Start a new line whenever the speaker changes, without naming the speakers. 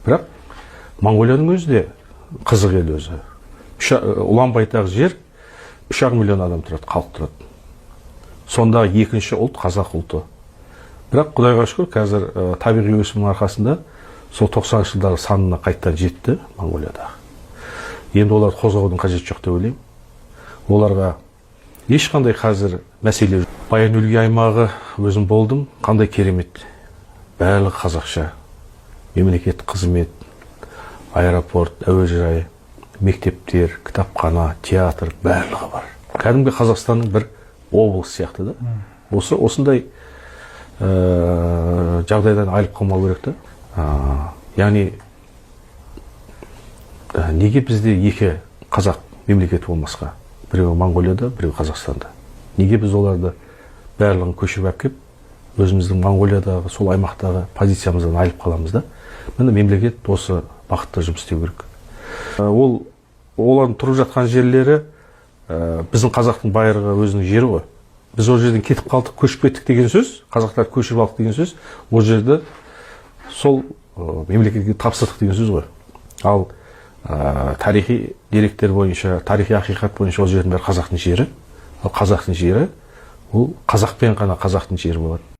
Бірақ Монғолияның өзі де қызық ел өзі. Ұлан байтақ жер, 3,5 миллион адам тұрады, халық тұрады. Сонда екінші ұлт қазақ ұлты. Бірақ Құдайға шүкір, қазір табиғи өсімнің арқасында сол 90 жылдағы санына қайттан жетті Монғолияда. Енді оларды қозғаудың қажеті жоқ деп ойлаймын. Оларға ешқандай қазір мәселе жоқ. Баян-Өлгей аймағы өзім болдым, қандай керемет. Барлығы қазақша. Мемлекеттік қызмет, аэропорт, әуежай, мектептер, кітапхана, театр барлығы бар. Кәдімгі Қазақстанның бір облыс сияқты да. Осындай жағдайдан айылып қалмау керек та. Яғни неге бізде екі қазақ мемлекеті болмасқа? Біреуі Монғолияда, біреуі Қазақстанда. Неге біз оларды барлығын көшіріп әкеп, өзіміздің Монғолиядағы, сол аймақтағы позициямыздан айылып қаламыз да? Міне мемлекет осы бағытта жұмыс істеу керек. Олардың тұрып жатқан жерлері біздің қазақтың байырғы өзінің жері ғой. Біз ол жерден кетіп қалдық, көшіп кеттік деген сөз, қазақтар көшіріп алдық деген сөз, ол жерді сол мемлекетке тапсырдық деген сөз ғой. Ал тарихи деректер бойынша, тарихи ақиқат бойынша ол жердің бәрі қазақтың жері. Ал қазақтың жері, ол қазақпен ғана қазақтың жері болады.